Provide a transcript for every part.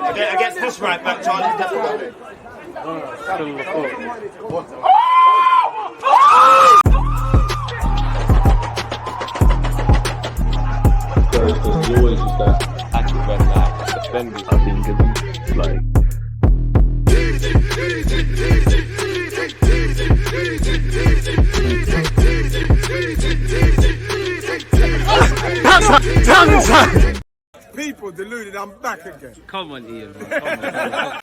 Against this right back, Charlie, definitely. There's always just that active red line defenders. I think it's like. People deluded, I'm back again. Come on, Ian. Come on.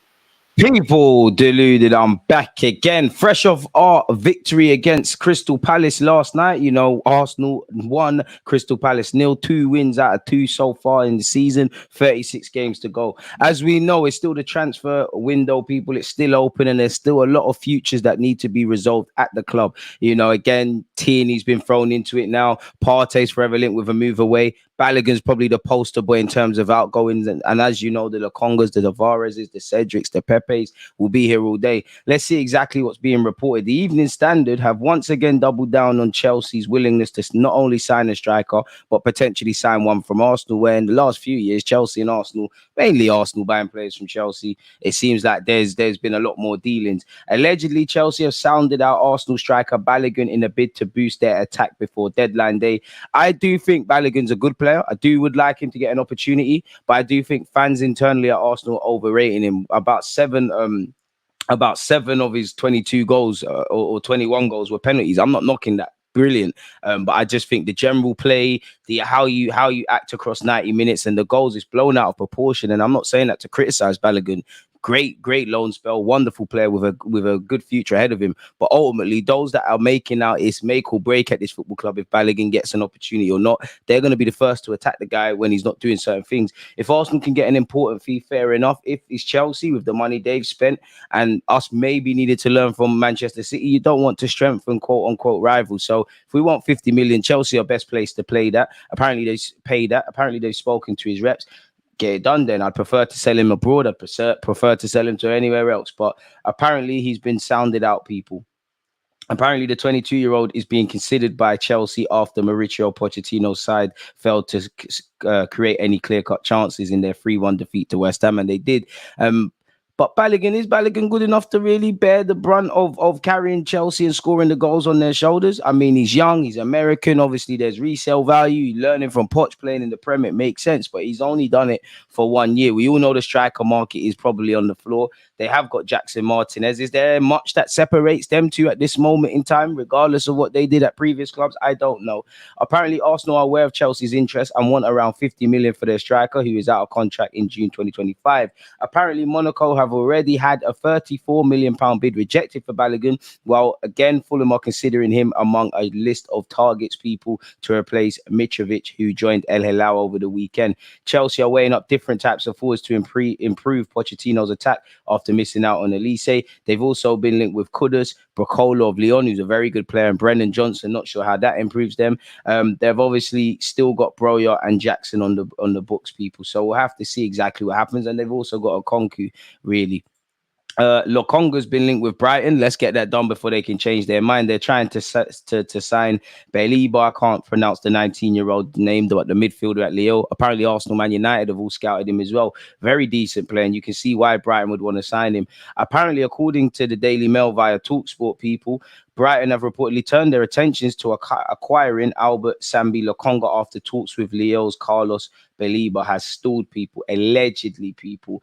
People deluded, I'm back again. Fresh off our victory against Crystal Palace last night. You know, Arsenal won, Crystal Palace 0, 2 wins out of 2 so far in the season, 36 games to go. As we know, it's still the transfer window, people. It's still open and there's still a lot of futures that need to be resolved at the club. You know, again, Tierney's been thrown into it now. Partey's forever linked with a move away. Balogun's probably the poster boy in terms of outgoings. And as you know, the Lokongas, the Tavareses, the Cedrics, the Pepes will be here all day. Let's see exactly what's being reported. The Evening Standard have once again doubled down on Chelsea's willingness to not only sign a striker, but potentially sign one from Arsenal, where in the last few years, Chelsea and Arsenal, mainly Arsenal buying players from Chelsea, it seems like there's been a lot more dealings. Allegedly, Chelsea have sounded out Arsenal striker Balogun in a bid to boost their attack before deadline day. I do think Balogun's a good player. I would like him to get an opportunity, but I do think fans internally at Arsenal are overrating him. About seven of his 22 goals or 21 goals were penalties. I'm not knocking that. Brilliant. But I just think the general play, the how you act across 90 minutes and the goals is blown out of proportion. And I'm not saying that to criticize Balogun. Great loan spell, wonderful player with a good future ahead of him. But ultimately, those that are making out it's make or break at this football club if Balogun gets an opportunity or not, they're going to be the first to attack the guy when he's not doing certain things. If Arsenal can get an important fee, fair enough. If it's Chelsea with the money they've spent and us maybe needed to learn from Manchester City, you don't want to strengthen quote unquote rivals. So if we want 50 million, Chelsea are best place to play that. Apparently they pay that. Apparently they've spoken to his reps. Get it done then. I'd prefer to sell him abroad. I'd prefer to sell him to anywhere else. But apparently he's been sounded out, people. Apparently the 22-year-old is being considered by Chelsea after Mauricio Pochettino's side failed to create any clear-cut chances in their 3-1 defeat to West Ham, and they did. But is Balogun good enough to really bear the brunt of carrying Chelsea and scoring the goals on their shoulders? I mean, he's young, he's American. Obviously, there's resale value. Learning from Poch playing in the Prem, it makes sense. But he's only done it for 1 year. We all know the striker market is probably on the floor. They have got Jackson Martinez. Is there much that separates them two at this moment in time, regardless of what they did at previous clubs? I don't know. Apparently, Arsenal are aware of Chelsea's interest and want around 50 million for their striker, who is out of contract in June 2025. Apparently, Monaco have already had a £34 million bid rejected for Balogun, while again, Fulham are considering him among a list of targets, people, to replace Mitrovic, who joined El Hilal over the weekend. Chelsea are weighing up different types of forwards to improve Pochettino's attack after missing out on Elise. They've also been linked with Kudus, Brocolo of Lyon, who's a very good player, and Brennan Johnson. Not sure how that improves them. They've obviously still got Broya and Jackson on the books, people. So we'll have to see exactly what happens. And they've also got a Konku, really. Lokonga's been linked with Brighton. Let's get that done before they can change their mind. They're trying to sign Baliba. I can't pronounce the 19-year-old name, but the midfielder at Lille. Apparently, Arsenal, Man United have all scouted him as well. Very decent player, and you can see why Brighton would want to sign him. Apparently, according to the Daily Mail via TalkSport, people, Brighton have reportedly turned their attentions to acquiring Albert Sambi Lokonga after talks with Lille's Carlos Baliba has stalled, people. Allegedly, people.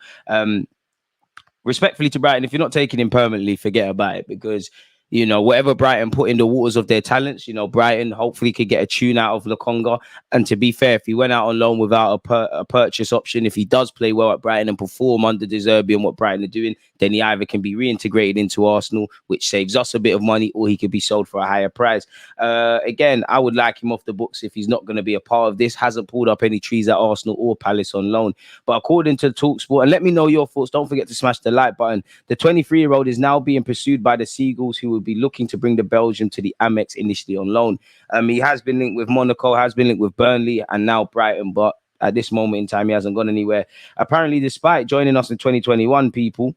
Respectfully to Brighton, if you're not taking him permanently, forget about it, because, you know, whatever Brighton put in the waters of their talents, you know, Brighton hopefully could get a tune out of Lokonga. And to be fair, if he went out on loan without a purchase option, if he does play well at Brighton and perform under De Zerbi and what Brighton are doing, then he either can be reintegrated into Arsenal, which saves us a bit of money, or he could be sold for a higher price. Again, I would like him off the books if he's not going to be a part of this. Hasn't pulled up any trees at Arsenal or Palace on loan. But according to TalkSport, and let me know your thoughts, don't forget to smash the like button. The 23-year-old is now being pursued by the Seagulls, who will be looking to bring the Belgium to the Amex initially on loan. He has been linked with Monaco, has been linked with Burnley, and now Brighton, but at this moment in time, he hasn't gone anywhere. Apparently, despite joining us in 2021, people,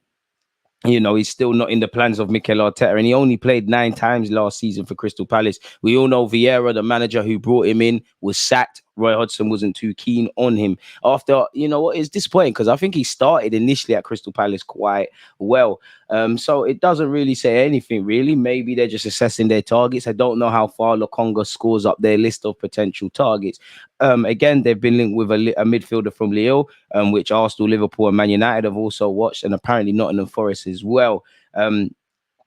you know, he's still not in the plans of Mikel Arteta, and he only played 9 times last season for Crystal Palace. We all know Vieira, the manager who brought him in, was sacked Roy Hodgson wasn't too keen on him. After, you know what, it's disappointing because I think he started initially at Crystal Palace quite well. So it doesn't really say anything, really. Maybe they're just assessing their targets. I don't know how far Lokonga scores up their list of potential targets. Again, they've been linked with a midfielder from Lille, which Arsenal, Liverpool, and Man United have also watched, and apparently Nottingham Forest as well.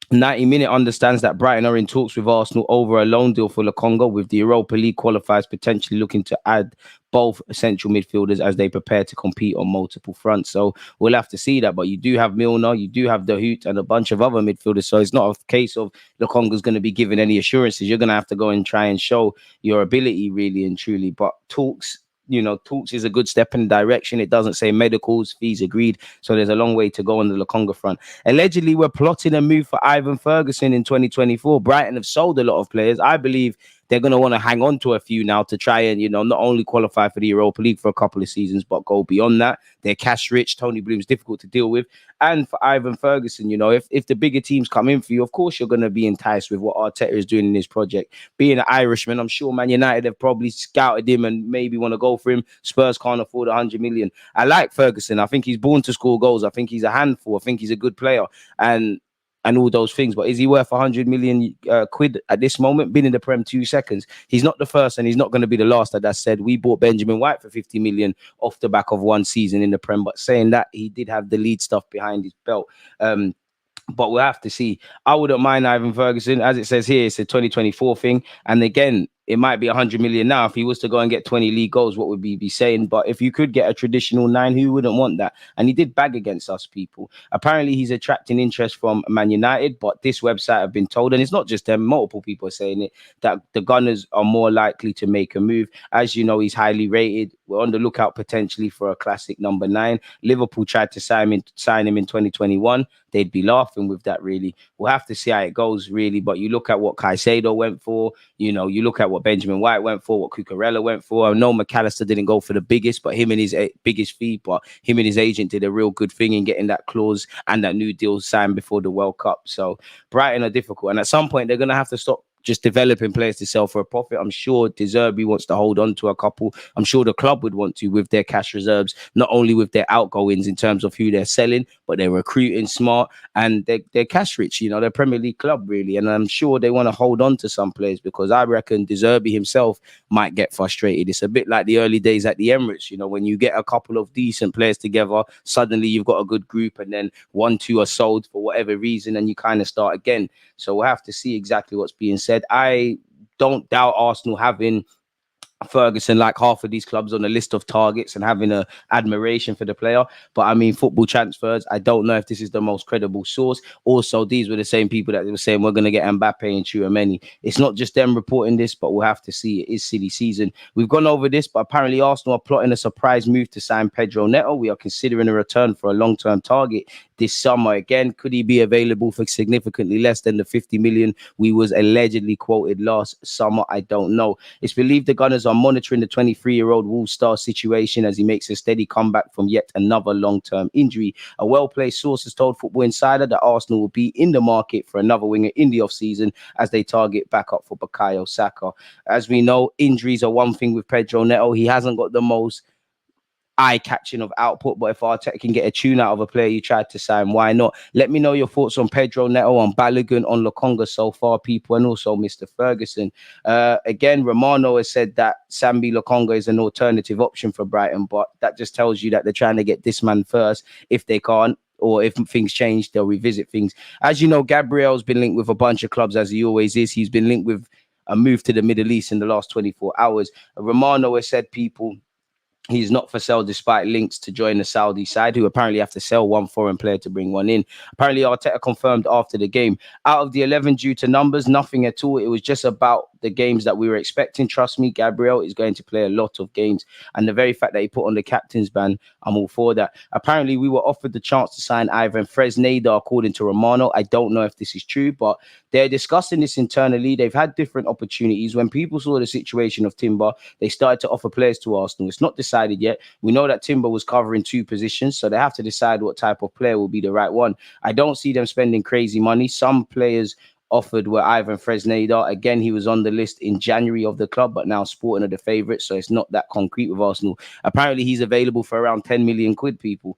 90 Minute understands that Brighton are in talks with Arsenal over a loan deal for Lokonga, with the Europa League qualifiers potentially looking to add both central midfielders as they prepare to compete on multiple fronts. So we'll have to see that. But you do have Milner, you do have De Hoot, and a bunch of other midfielders. So it's not a case of Lokonga's going to be given any assurances. You're going to have to go and try and show your ability, really and truly. But talks is a good step in the direction. It doesn't say medicals, fees agreed. So there's a long way to go on the Lokonga front. Allegedly, we're plotting a move for Ivan Ferguson in 2024. Brighton have sold a lot of players. I believe they're going to want to hang on to a few now to try and, not only qualify for the Europa League for a couple of seasons, but go beyond that. They're cash rich. Tony Bloom's difficult to deal with. And for Ivan Ferguson, if the bigger teams come in for you, of course, you're going to be enticed with what Arteta is doing in his project. Being an Irishman, I'm sure Man United have probably scouted him and maybe want to go for him. Spurs can't afford 100 million. I like Ferguson. I think he's born to score goals. I think he's a handful. I think he's a good player. And all those things. But is he worth 100 million quid at this moment? Been in the Prem 2 seconds. He's not the first and he's not going to be the last. That said, we bought Benjamin White for 50 million off the back of one season in the Prem. But saying that, he did have the lead stuff behind his belt. But we'll have to see. I wouldn't mind Ivan Ferguson. As it says here, it's a 2024 thing. And again, it might be 100 million now. If he was to go and get 20 league goals, what would we be saying? But if you could get a traditional 9, who wouldn't want that? And he did bag against us people. Apparently, he's attracting interest from Man United, but this website have been told, and it's not just them, multiple people are saying it, that the Gunners are more likely to make a move. As you know, he's highly rated. We're on the lookout potentially for a classic number 9. Liverpool tried to sign him in 2021. They'd be laughing with that, really. We'll have to see how it goes, really. But you look at what Caicedo went for, you look at what Benjamin White went for, what Cucurella went for. I know McAllister didn't go for the biggest, but him and his biggest fee, but him and his agent did a real good thing in getting that clause and that new deal signed before the World Cup. So Brighton are difficult. And at some point, they're going to have to stop just developing players to sell for a profit. I'm sure De Zerbi wants to hold on to a couple. I'm sure the club would want to with their cash reserves, not only with their outgoings in terms of who they're selling, but they're recruiting smart and they're cash rich. They're Premier League club, really. And I'm sure they want to hold on to some players because I reckon De Zerbi himself might get frustrated. It's a bit like the early days at the Emirates. When you get a couple of decent players together, suddenly you've got a good group and then 1-2 are sold for whatever reason and you kind of start again. So we'll have to see exactly what's being said. I don't doubt Arsenal having Ferguson like half of these clubs on the list of targets and having a admiration for the player. But I mean, football transfers, I don't know if this is the most credible source. Also, these were the same people that were saying we're going to get Mbappe and Tchouameni. It's not just them reporting this, but we'll have to see. It is silly season. We've gone over this, but apparently Arsenal are plotting a surprise move to sign Pedro Neto. We are considering a return for a long-term target this summer. Again, could he be available for significantly less than the 50 million we was allegedly quoted last summer? I don't know. It's believed the Gunners are monitoring the 23-year-old Wolves star situation as he makes a steady comeback from yet another long-term injury. A well-placed source has told Football Insider that Arsenal will be in the market for another winger in the off-season as they target backup for Bukayo Saka. As we know, injuries are one thing with Pedro Neto. He hasn't got the most eye-catching of output, but if Arteta can get a tune out of a player you tried to sign, why not? Let me know your thoughts on Pedro Neto, on Balogun, on Lokonga so far, people, and also Mr. Ferguson. Again, Romano has said that Sambi Lokonga is an alternative option for Brighton, but that just tells you that they're trying to get this man first. If they can't, or if things change, they'll revisit things. As you know, Gabriel's been linked with a bunch of clubs, as he always is. He's been linked with a move to the Middle East in the last 24 hours. Romano has said, people, he's not for sale despite links to join the Saudi side, who apparently have to sell one foreign player to bring one in. Apparently, Arteta confirmed after the game, out of the 11 due to numbers, nothing at all. It was just about the games that we were expecting. Trust me, Gabriel is going to play a lot of games. And the very fact that he put on the captain's ban, I'm all for that. Apparently, we were offered the chance to sign Ivan Fresneda, according to Romano. I don't know if this is true, but they're discussing this internally. They've had different opportunities. When people saw the situation of Timber, they started to offer players to Arsenal. It's not decided yet. We know that Timber was covering 2 positions, so they have to decide what type of player will be the right one. I don't see them spending crazy money. Some players offered were Ivan Fresneda. Again, he was on the list in January of the club, but now Sporting are the favourites, so it's not that concrete with Arsenal. Apparently, he's available for around 10 million quid, people.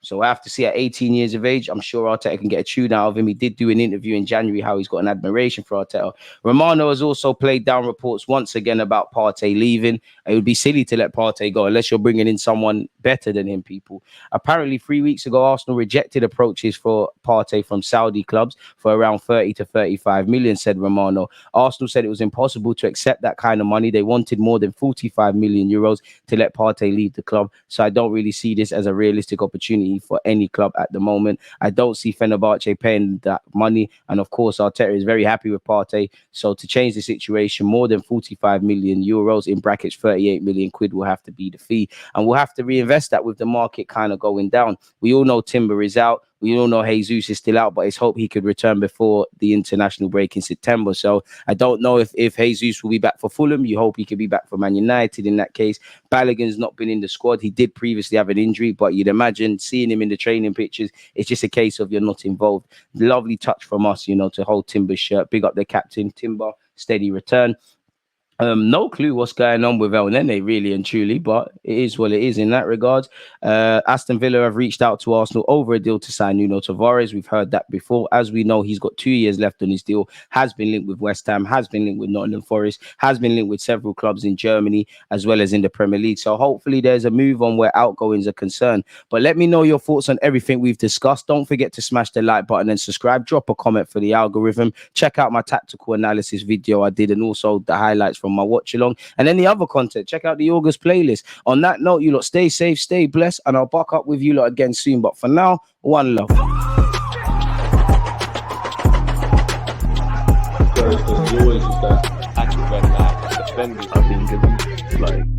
So I have to see at 18 years of age, I'm sure Arteta can get a tune out of him. He did do an interview in January how he's got an admiration for Arteta. Romano has also played down reports once again about Partey leaving. It would be silly to let Partey go unless you're bringing in someone better than him, people. Apparently, 3 weeks ago, Arsenal rejected approaches for Partey from Saudi clubs for around 30 to 35 million, said Romano. Arsenal said it was impossible to accept that kind of money. They wanted more than 45 million euros to let Partey leave the club. So I don't really see this as a realistic opportunity for any club at the moment. I don't see Fenerbahce paying that money, and of course Arteta is very happy with Partey, so to change the situation, more than 45 million euros in brackets 38 million quid will have to be the fee, and we'll have to reinvest that with the market kind of going down. We all know Timber is out. We all know Jesus is still out, but it's hope he could return before the international break in September. So I don't know if Jesus will be back for Fulham. You hope he could be back for Man United in that case. Balogun's not been in the squad. He did previously have an injury, but you'd imagine seeing him in the training pictures, it's just a case of you're not involved. Lovely touch from us, to hold Timber's shirt. Big up the captain, Timber. Steady return. No clue what's going on with El Nene, really and truly, but it is what it is in that regard. Aston Villa have reached out to Arsenal over a deal to sign Nuno Tavares. We've heard that before. As we know, he's got 2 years left on his deal, has been linked with West Ham, has been linked with Nottingham Forest, has been linked with several clubs in Germany as well as in the Premier League. So hopefully there's a move on where outgoings are concerned. But let me know your thoughts on everything we've discussed. Don't forget to smash the like button and subscribe. Drop a comment for the algorithm. Check out my tactical analysis video I did, and also the highlights from my watch along and any other content. Check out the August playlist. On that note, you lot stay safe, stay blessed, and I'll buck up with you lot again soon. But for now, one love. There's always just that active red flag. Defenders, I think, like